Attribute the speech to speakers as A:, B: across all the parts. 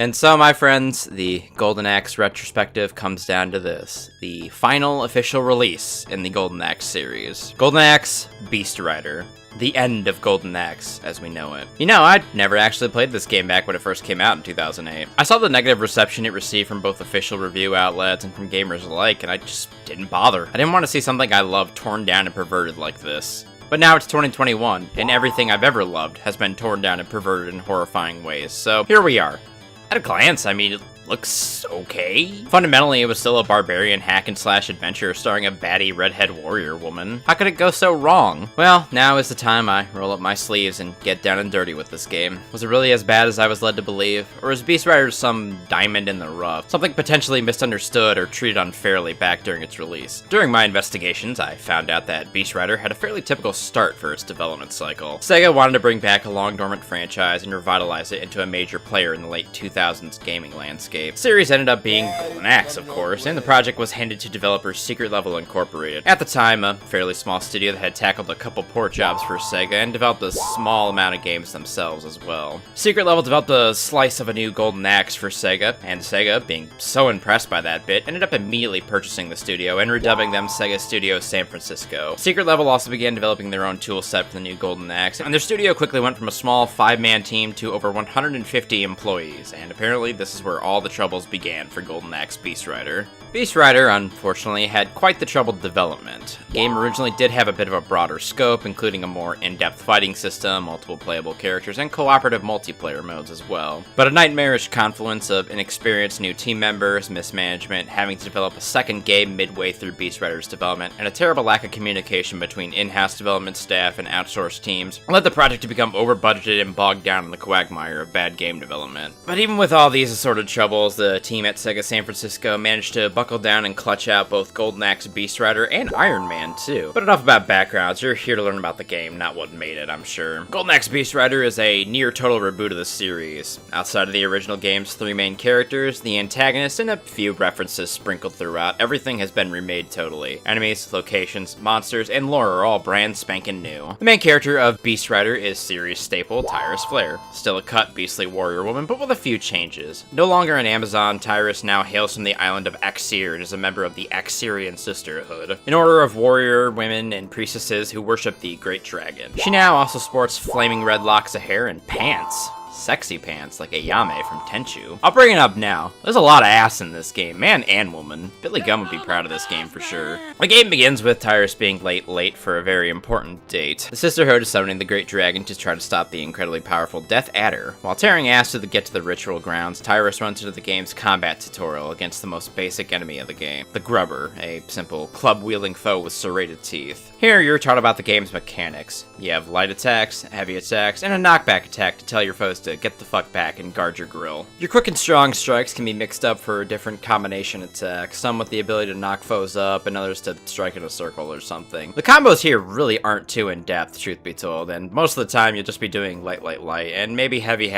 A: And so, my friends, the Golden Axe retrospective comes down to this. The final official release in the Golden Axe series. Golden Axe Beast Rider. The end of Golden Axe, as we know it. You know, I'd never actually played this game back when it first came out in 2008. I saw the negative reception it received from both official review outlets and from gamers alike, and I just didn't bother. I didn't want to see something I loved torn down and perverted like this. But now it's 2021, and everything I've ever loved has been torn down and perverted in horrifying ways, so here we are. At a glance, I mean, it looks okay. Fundamentally, it was still a barbarian hack-and-slash adventure starring a baddie redhead warrior woman. How could it go so wrong? Well, now is the time I roll up my sleeves and get down and dirty with this game. Was it really as bad as I was led to believe? Or is Beast Rider some diamond in the rough? Something potentially misunderstood or treated unfairly back during its release? During my investigations, I found out that Beast Rider had a fairly typical start for its development cycle. Sega wanted to bring back a long-dormant franchise and revitalize it into a major player in the late 2000s gaming landscape. The series ended up being Golden Axe, of course, and the project was handed to developer Secret Level Incorporated. At the time, a fairly small studio that had tackled a couple port jobs for Sega and developed a small amount of games themselves as well. Secret Level developed a slice of a new Golden Axe for Sega, and Sega, being so impressed by that bit, ended up immediately purchasing the studio and redubbing them Sega Studios San Francisco. Secret Level also began developing their own tool set for the new Golden Axe, and their studio quickly went from a small 5-man team to over 150 employees, and apparently this is where all the troubles began for Golden Axe Beast Rider. Beast Rider, unfortunately, had quite the troubled development. The game originally did have a bit of a broader scope, including a more in-depth fighting system, multiple playable characters, and cooperative multiplayer modes as well. But a nightmarish confluence of inexperienced new team members, mismanagement, having to develop a second game midway through Beast Rider's development, and a terrible lack of communication between in-house development staff and outsourced teams led the project to become over-budgeted and bogged down in the quagmire of bad game development. But even with all these assorted troubles, the team at Sega San Francisco managed to buckle down and clutch out both Golden Axe Beast Rider and Iron Man too. But enough about backgrounds, you're here to learn about the game, not what made it, I'm sure. Golden Axe Beast Rider is a near-total reboot of the series. Outside of the original game's 3 main characters, the antagonist, and a few references sprinkled throughout, everything has been remade totally. Enemies, locations, monsters, and lore are all brand spanking new. The main character of Beast Rider is series staple Tyrus Flare. Still a cut beastly warrior woman, but with a few changes. No longer an Amazon, Tyrus now hails from the island of Axir and is a member of the Axiran Sisterhood, an order of warrior women and priestesses who worship the Great Dragon. She now also sports flaming red locks of hair and pants. Sexy pants, like Ayame from Tenchu. I'll bring it up now. There's a lot of ass in this game, man and woman. Billy Gunn would be proud of this game for sure. The game begins with Tyrus being late for a very important date. The Sisterhood is summoning the Great Dragon to try to stop the incredibly powerful Death Adder. While tearing ass to get to the ritual grounds, Tyrus runs into the game's combat tutorial against the most basic enemy of the game, the Grubber, a simple club-wielding foe with serrated teeth. Here, you're taught about the game's mechanics. You have light attacks, heavy attacks, and a knockback attack to tell your foes to get the fuck back and guard your grill. Your quick and strong strikes can be mixed up for different combination attacks, some with the ability to knock foes up and others to strike in a circle or something. The combos here really aren't too in-depth, truth be told, and most of the time you'll just be doing light, and maybe heavy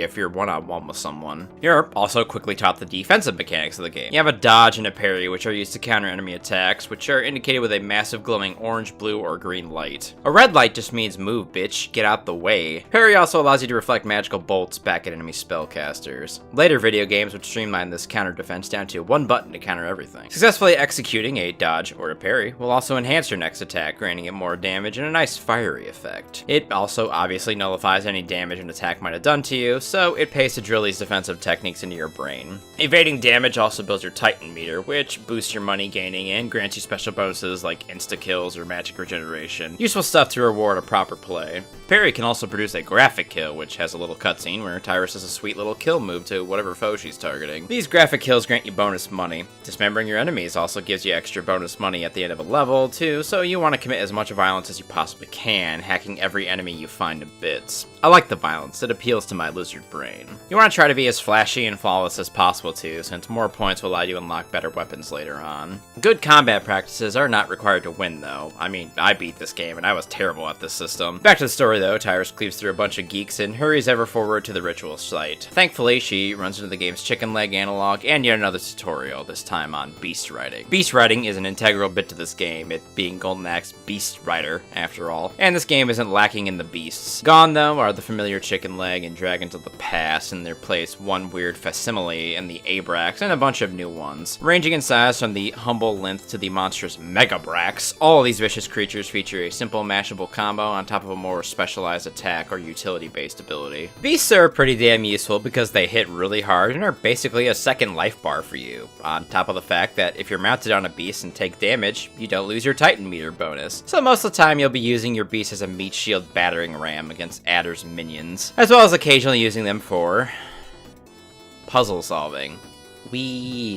A: if you're one-on-one with someone. You're also quickly taught the defensive mechanics of the game. You have a dodge and a parry, which are used to counter enemy attacks, which are indicated with a massive glowing orange, blue, or green light. A red light just means move, bitch, get out the way. Parry also allows you to reflect magical bolts back at enemy spellcasters. Later video games would streamline this counter defense down to one button to counter everything. Successfully executing a dodge or a parry will also enhance your next attack, granting it more damage and a nice fiery effect. It also obviously nullifies any damage an attack might have done to you, so it pays to drill these defensive techniques into your brain. Evading damage also builds your Titan meter, which boosts your money gaining and grants you special bonuses like insta-kills or magic regeneration. Useful stuff to reward a proper play. Parry can also produce a graphic kill, which has a little cutscene where Tyrus does a sweet little kill move to whatever foe she's targeting. These graphic kills grant you bonus money. Dismembering your enemies also gives you extra bonus money at the end of a level, too, so you want to commit as much violence as you possibly can, hacking every enemy you find to bits. I like the violence, it appeals to my lizard brain. You want to try to be as flashy and flawless as possible too, since more points will allow you to unlock better weapons later on. Good combat practices are not required to win though. I mean, I beat this game and I was terrible at this system. Back to the story though, Tyrus cleaves through a bunch of geeks and hurries ever forward to the ritual site. Thankfully, she runs into the game's chicken leg analog and yet another tutorial, this time on beast riding. Beast riding is an integral bit to this game, it being Golden Axe Beast Rider, after all. And this game isn't lacking in the beasts. Gone, though, are the familiar chicken leg and dragons of the past, in their place one weird facsimile in the Abrax, and a bunch of new ones. Ranging in size from the humble Linth to the monstrous Megabrax, all of these vicious creatures feature a simple mashable combo on top of a more specialized attack or utility-based ability. Beasts are pretty damn useful because they hit really hard and are basically a second life bar for you, on top of the fact that if you're mounted on a beast and take damage, you don't lose your Titan meter bonus. So most of the time you'll be using your beast as a meat shield battering ram against Adder's minions, as well as occasionally using them for puzzle solving.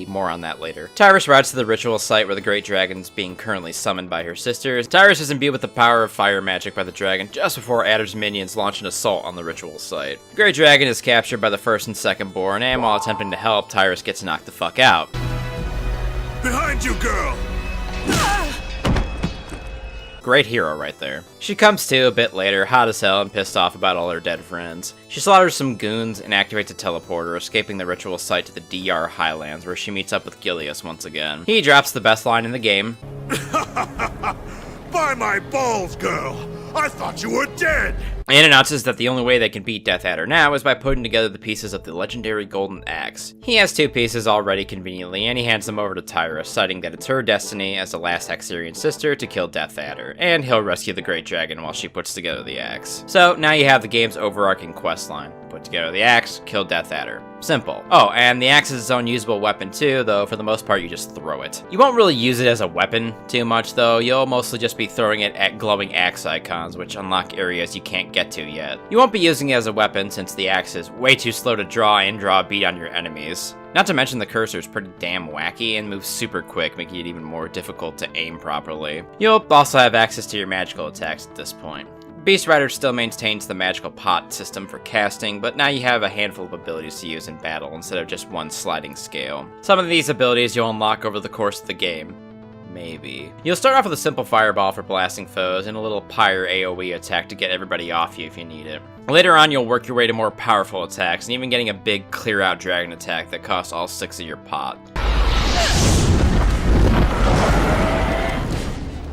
A: More on that later. Tyrus rides to the ritual site where the great dragon's being currently summoned by her sisters. Tyrus is imbued with the power of fire magic by the dragon just before Adder's minions launch an assault on the ritual site. The great dragon is captured by the first and second born, and while attempting to help, Tyrus gets knocked the fuck out.
B: Behind you, girl!
A: Great hero right there. She comes to a bit later, hot as hell and pissed off about all her dead friends. She slaughters some goons and activates a teleporter, escaping the ritual site to the DR Highlands, where she meets up with Gilius once again. He drops the best line in the game.
B: By my balls, girl! I thought you were dead!
A: And announces that the only way they can beat Death Adder now is by putting together the pieces of the legendary Golden Axe. He has two pieces already conveniently, and he hands them over to Tyrus, citing that it's her destiny as the last Hexarian sister to kill Death Adder, and he'll rescue the Great Dragon while she puts together the axe. So now you have the game's overarching questline. Put together the axe, kill Death Adder. Simple. Oh, and the axe is its own usable weapon too, though for the most part you just throw it. You won't really use it as a weapon too much though, you'll mostly just be throwing it at glowing axe icons, which unlock areas you can't get to yet. You won't be using it as a weapon since the axe is way too slow to draw and draw a beat on your enemies. Not to mention the cursor is pretty damn wacky and moves super quick, making it even more difficult to aim properly. You'll also have access to your magical attacks at this point. Beast Rider still maintains the magical pot system for casting, but now you have a handful of abilities to use in battle instead of just one sliding scale. Some of these abilities you'll unlock over the course of the game. Maybe. You'll start off with a simple fireball for blasting foes and a little pyre AoE attack to get everybody off you if you need it. Later on, you'll work your way to more powerful attacks and even getting a big clear out dragon attack that costs all 6 of your pot.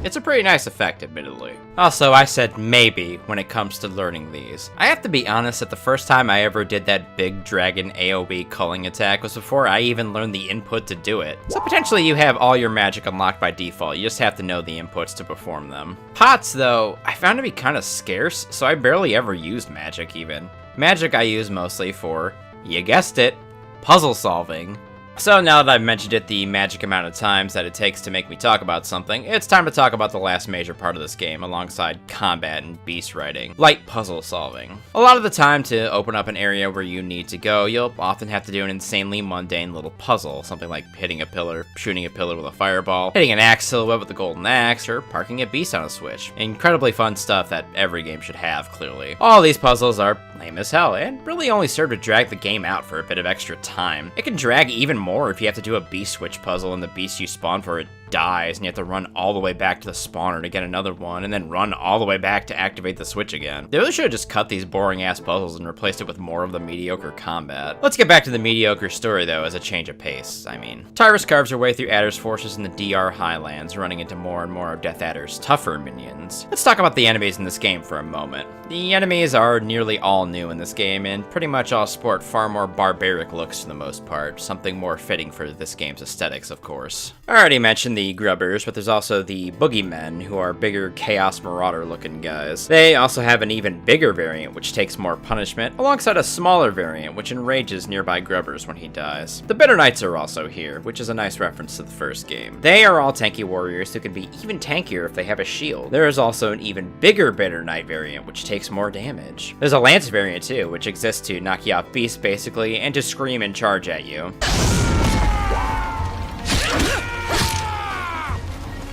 A: It's a pretty nice effect, admittedly. Also, I said maybe when it comes to learning these. I have to be honest that the first time I ever did that big dragon AoE culling attack was before I even learned the input to do it. So potentially you have all your magic unlocked by default, you just have to know the inputs to perform them. Pots, though, I found to be kind of scarce, so I barely ever used magic even. Magic I use mostly for, you guessed it, puzzle solving. So now that I've mentioned it the magic amount of times that it takes to make me talk about something, it's time to talk about the last major part of this game alongside combat and beast riding, light puzzle solving. A lot of the time to open up an area where you need to go, you'll often have to do an insanely mundane little puzzle, something like hitting a pillar, shooting a pillar with a fireball, hitting an axe silhouette with a golden axe, or parking a beast on a switch. Incredibly fun stuff that every game should have, clearly. All these puzzles are lame as hell, and really only serve to drag the game out for a bit of extra time. It can drag even more if you have to do a beast switch puzzle and the beast you spawn for it dies and you have to run all the way back to the spawner to get another one and then run all the way back to activate the switch again. They really should have just cut these boring ass puzzles and replaced it with more of the mediocre combat. Let's get back to the mediocre story though as a change of pace, Tyrus carves her way through Adder's forces in the DR Highlands, running into more and more of Death Adder's tougher minions. Let's talk about the enemies in this game for a moment. The enemies are nearly all new in this game and pretty much all sport far more barbaric looks for the most part, something more fitting for this game's aesthetics of course. I already mentioned the grubbers, but there's also the boogeymen, who are bigger chaos marauder looking guys. They also have an even bigger variant which takes more punishment, alongside a smaller variant which enrages nearby grubbers when he dies. The Bitter Knights are also here, which is a nice reference to the first game. They are all tanky warriors who can be even tankier if they have a shield. There is also an even bigger Bitter Knight variant which takes more damage. There's a lance variant too, which exists to knock you off beasts basically, and to scream and charge at you.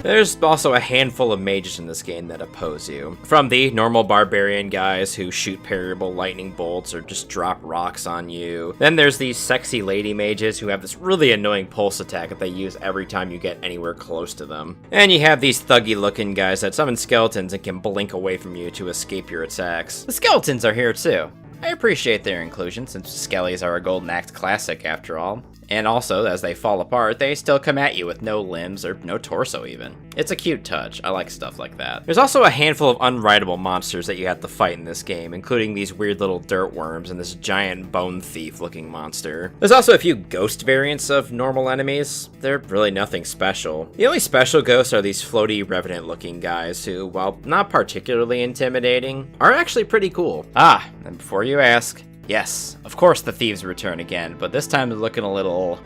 A: There's also a handful of mages in this game that oppose you. From the normal barbarian guys who shoot parryable lightning bolts or just drop rocks on you. Then there's these sexy lady mages who have this really annoying pulse attack that they use every time you get anywhere close to them. And you have these thuggy looking guys that summon skeletons and can blink away from you to escape your attacks. The skeletons are here too. I appreciate their inclusion, since skellies are a Golden Axe classic after all. And also, as they fall apart, they still come at you with no limbs or no torso even. It's a cute touch. I like stuff like that. There's also a handful of unwritable monsters that you have to fight in this game, including these weird little dirt worms and this giant bone thief looking monster. There's also a few ghost variants of normal enemies. They're really nothing special. The only special ghosts are these floaty revenant looking guys who, while not particularly intimidating, are actually pretty cool. Ah, and before you ask, yes, of course the thieves return again, but this time they're looking a little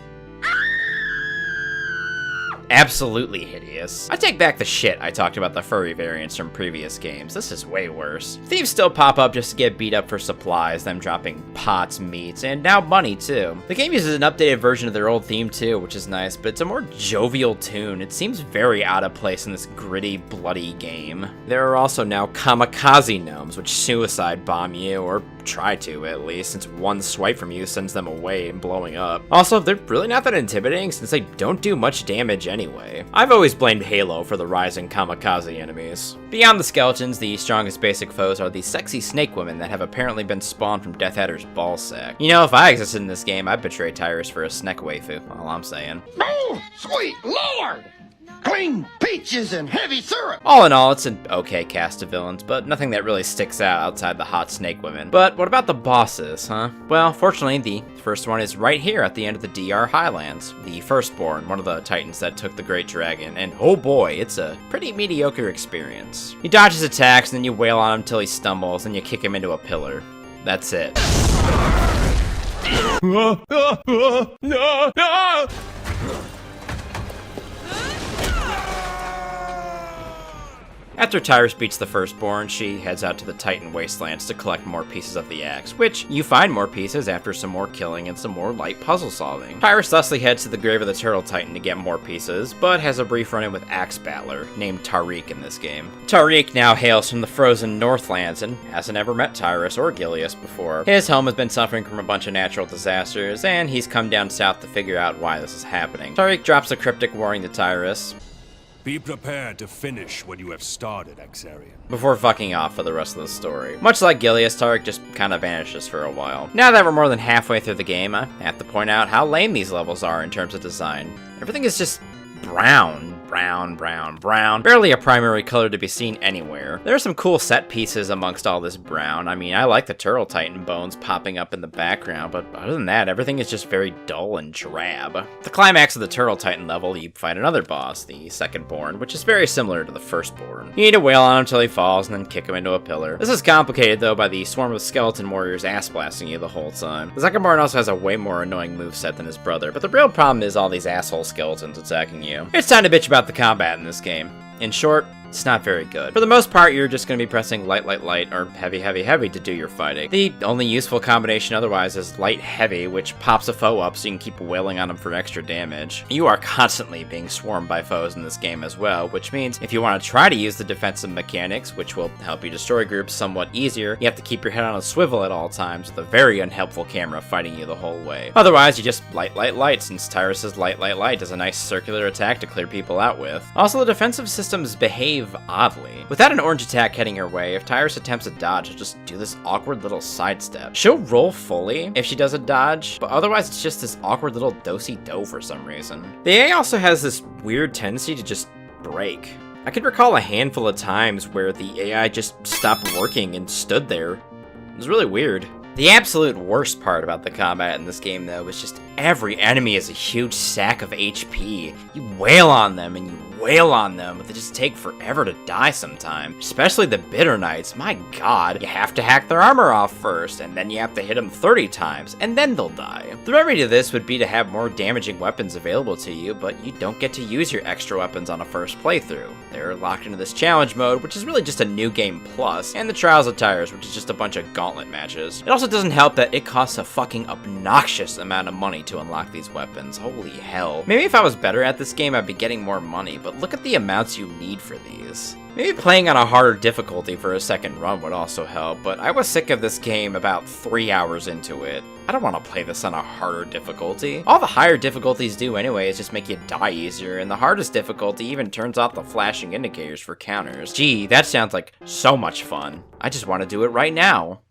A: absolutely hideous. I take back the shit I talked about the furry variants from previous games. This is way worse. Thieves still pop up just to get beat up for supplies, them dropping pots, meats, and now money too. The game uses an updated version of their old theme too, which is nice, but it's a more jovial tune. It seems very out of place in this gritty, bloody game. There are also now kamikaze gnomes, which suicide bomb you, or try to at least, since one swipe from you sends them away and blowing up. Also, they're really not that intimidating since they don't do much damage anyway. I've always blamed Halo for the rise in kamikaze enemies. Beyond the skeletons, the strongest basic foes are the sexy snake women that have apparently been spawned from Death Adder's ballsack. You know, if I existed in this game, I'd betray Tyrus for a snack waifu, all I'm saying.
C: Oh, sweet lord! Clean peaches and heavy syrup!
A: All in all, it's an okay cast of villains, but nothing that really sticks out outside the hot snake women. But what about the bosses, huh? Well, fortunately, the first one is right here at the end of the DR Highlands. The Firstborn, one of the titans that took the Great Dragon, and oh boy, it's a pretty mediocre experience. You dodge his attacks, and then you wail on him till he stumbles, and you kick him into a pillar. That's it. After Tyrus beats the Firstborn, she heads out to the Titan Wastelands to collect more pieces of the axe, which you find more pieces after some more killing and some more light puzzle solving. Tyrus thusly heads to the grave of the Turtle Titan to get more pieces, but has a brief run-in with Axe Battler, named Tariq in this game. Tariq now hails from the frozen Northlands and hasn't ever met Tyrus or Gilius before. His home has been suffering from a bunch of natural disasters, and he's come down south to figure out why this is happening. Tariq drops a cryptic warning to Tyrus,
B: Be prepared to finish what you have started, Axarian.
A: before fucking off for the rest of the story. Much like Gilius, Tariq just kinda vanishes for a while. Now that we're more than halfway through the game, I have to point out how lame these levels are in terms of design. Everything is just brown. Barely a primary color to be seen anywhere. There are some cool set pieces amongst all this brown. I mean, I like the Turtle Titan bones popping up in the background, but other than that, everything is just very dull and drab. The climax of the Turtle Titan level, you fight another boss, the Secondborn, which is very similar to the Firstborn. You need to wail on him till he falls and then kick him into a pillar. This is complicated though by the swarm of skeleton warriors ass blasting you the whole time. The Secondborn also has a way more annoying moveset than his brother, but the real problem is all these asshole skeletons attacking you. It's time to bitch about the combat in this game. In short, it's not very good. For the most part, you're just going to be pressing light, or heavy to do your fighting. The only useful combination otherwise is light-heavy, which pops a foe up so you can keep wailing on them for extra damage. You are constantly being swarmed by foes in this game as well, which means if you want to try to use the defensive mechanics, which will help you destroy groups somewhat easier, you have to keep your head on a swivel at all times with a very unhelpful camera fighting you the whole way. Otherwise, you just light, since Tyrus's light does a nice circular attack to clear people out with. Also, the defensive systems behave oddly. Without an orange attack heading her way, if Tyrus attempts a dodge, she'll just do this awkward little sidestep. She'll roll fully if she does a dodge, but otherwise it's just this awkward little do-si-do for some reason. The AI also has this weird tendency to just break. I can recall a handful of times where the AI just stopped working and stood there. It was really weird. The absolute worst part about the combat in this game, though, is just every enemy is a huge sack of HP. You wail on them and you wail on them, but they just take forever to die sometimes. Especially the Bitter Knights, my god. You have to hack their armor off first, and then you have to hit them 30 times, and then they'll die. The remedy to this would be to have more damaging weapons available to you, but you don't get to use your extra weapons on a first playthrough. They're locked into this challenge mode, which is really just a new game plus, and the Trials of Tyrus, which is just a bunch of gauntlet matches. It also doesn't help that it costs a fucking obnoxious amount of money to unlock these weapons. Holy hell. Maybe if I was better at this game, I'd be getting more money, but but look at the amounts you need for these. Maybe playing on a harder difficulty for a second run would also help, but I was sick of this game about 3 hours into it. I don't want to play this on a harder difficulty. All the higher difficulties do anyway is just make you die easier, and the hardest difficulty even turns off the flashing indicators for counters. Gee, that sounds like so much fun. I just want to do it right now.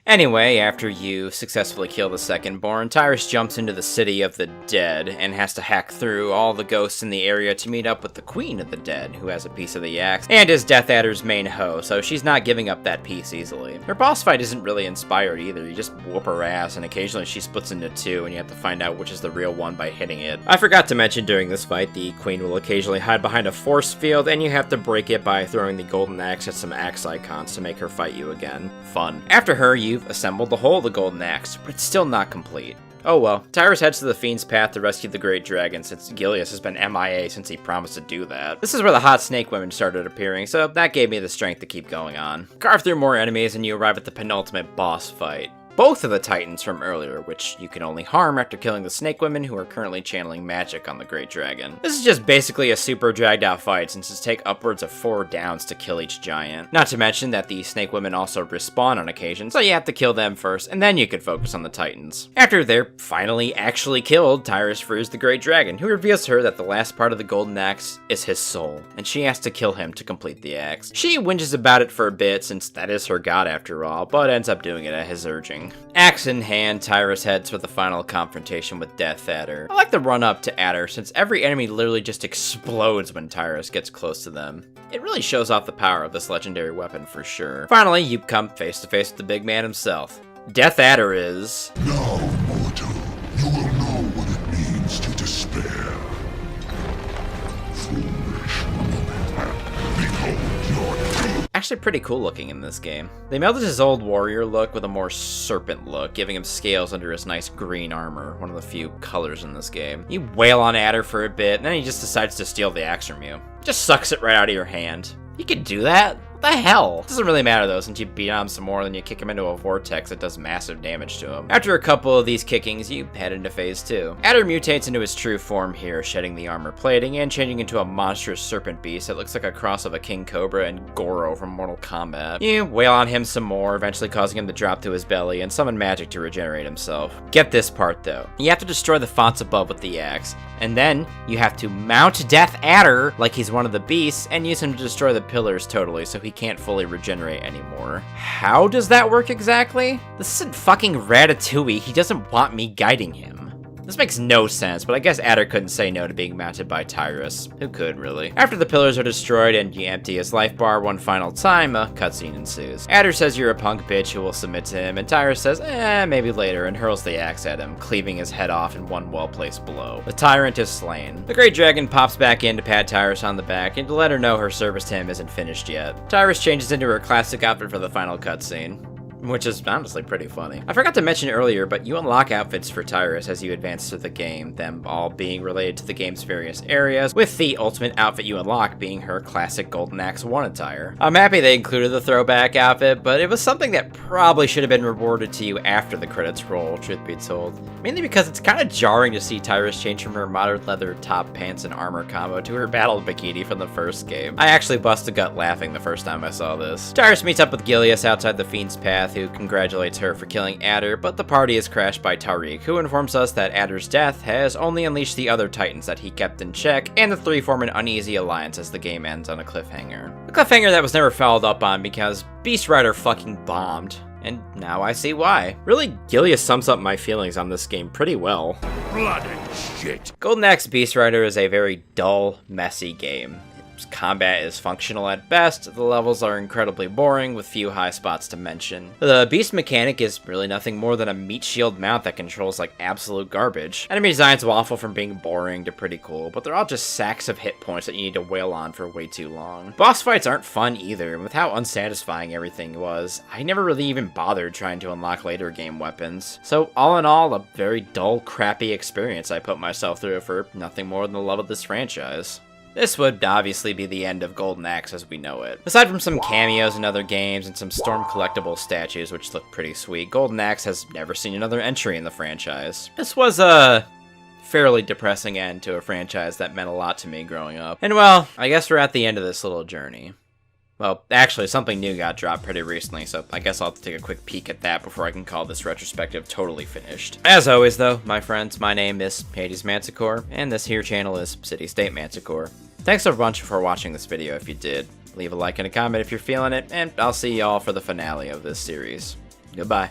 A: Anyway, after you successfully kill the Secondborn, Tyrus jumps into the City of the Dead and has to hack through all the ghosts in the area to meet up with the Queen of the Dead, who has a piece of the axe, and is Death Adder's main hoe, so she's not giving up that piece easily. Her boss fight isn't really inspired either, you just whoop her ass, and occasionally she splits into two, and you have to find out which is the real one by hitting it. I forgot to mention during this fight, the Queen will occasionally hide behind a force field, and you have to break it by throwing the golden axe at some axe icons to make her fight you again. Fun. After her, you've assembled the whole of the golden axe, but it's still not complete. Oh well. Tyrus heads to the Fiend's Path to rescue the Great Dragon, since Gilius has been MIA since he promised to do that. This is where the hot snake women started appearing, so that gave me the strength to keep going on. Carve through more enemies and you arrive at the penultimate boss fight. Both of the titans from earlier, which you can only harm after killing the snake women who are currently channeling magic on the Great Dragon. This is just basically a super dragged out fight since it takes upwards of 4 downs to kill each giant. Not to mention that the snake women also respawn on occasion, so you have to kill them first, and then you can focus on the titans. After they're finally actually killed, Tyrus frees the Great Dragon, who reveals to her that the last part of the golden axe is his soul, and she has to kill him to complete the axe. She whinges about it for a bit, since that is her god after all, but ends up doing it at his urging. Axe in hand, Tyrus heads for the final confrontation with Death Adder. I like the run up to Adder, since every enemy literally just explodes when Tyrus gets close to them. It really shows off the power of this legendary weapon for sure. Finally, you come face to face with the big man himself. Death Adder is...
B: Now, mortal, you will know what it means to despair. Foolish woman, behold your doom.
A: Actually pretty cool looking in this game. They melded his old warrior look with a more serpent look, giving him scales under his nice green armor, one of the few colors in this game. You wail on Adder for a bit, and then he just decides to steal the axe from you. Just sucks it right out of your hand. You can do that? What the hell? It doesn't really matter though, since you beat on him some more, then you kick him into a vortex that does massive damage to him. After a couple of these kickings, you head into phase 2. Adder mutates into his true form here, shedding the armor plating and changing into a monstrous serpent beast that looks like a cross of a King Cobra and Goro from Mortal Kombat. You wail on him some more, eventually causing him to drop to his belly and summon magic to regenerate himself. Get this part though. You have to destroy the fonts above with the axe, and then you have to mount Death Adder like he's one of the beasts and use him to destroy the pillars totally so he can't fully regenerate anymore. How does that work exactly? This isn't fucking Ratatouille, he doesn't want me guiding him. This makes no sense, but I guess Adder couldn't say no to being mounted by Tyrus. Who could, really? After the pillars are destroyed and you empty his life bar one final time, a cutscene ensues. Adder says you're a punk bitch who will submit to him, and Tyrus says, maybe later, and hurls the axe at him, cleaving his head off in one well-placed blow. The tyrant is slain. The Great Dragon pops back in to pat Tyrus on the back and to let her know her service to him isn't finished yet. Tyrus changes into her classic outfit for the final cutscene, which is honestly pretty funny. I forgot to mention earlier, but you unlock outfits for Tyrus as you advance through the game, them all being related to the game's various areas, with the ultimate outfit you unlock being her classic Golden Axe 1 attire. I'm happy they included the throwback outfit, but it was something that probably should have been rewarded to you after the credits roll, truth be told. Mainly because it's kind of jarring to see Tyrus change from her modern leather top, pants, and armor combo to her battle bikini from the first game. I actually bust a gut laughing the first time I saw this. Tyrus meets up with Gilius outside the Fiend's Path, who congratulates her for killing Adder, but the party is crashed by Tariq, who informs us that Adder's death has only unleashed the other titans that he kept in check, and the three form an uneasy alliance as the game ends on a cliffhanger. A cliffhanger that was never followed up on because Beast Rider fucking bombed. And now I see why. Really, Gilius sums up my feelings on this game pretty well.
B: Blood and shit.
A: Golden Axe Beast Rider is a very dull, messy game. Combat is functional at best, the levels are incredibly boring with few high spots to mention. The beast mechanic is really nothing more than a meat shield mount that controls like absolute garbage. Enemy designs waffle from being boring to pretty cool, but they're all just sacks of hit points that you need to wail on for way too long. Boss fights aren't fun either, and with how unsatisfying everything was, I never really even bothered trying to unlock later game weapons. So all in all, a very dull, crappy experience I put myself through for nothing more than the love of this franchise. this would obviously be the end of Golden Axe as we know it. Aside from some cameos in other games and some Storm collectible statues, which look pretty sweet, Golden Axe has never seen another entry in the franchise. This was a fairly depressing end to a franchise that meant a lot to me growing up. And well, I guess we're at the end of this little journey. Well, actually, something new got dropped pretty recently, so I guess I'll have to take a quick peek at that before I can call this retrospective totally finished. As always, though, my friends, my name is HadesManticore, and this here channel is City State Manticore. Thanks a bunch for watching this video if you did. Leave a like and a comment if you're feeling it, and I'll see y'all for the finale of this series. Goodbye.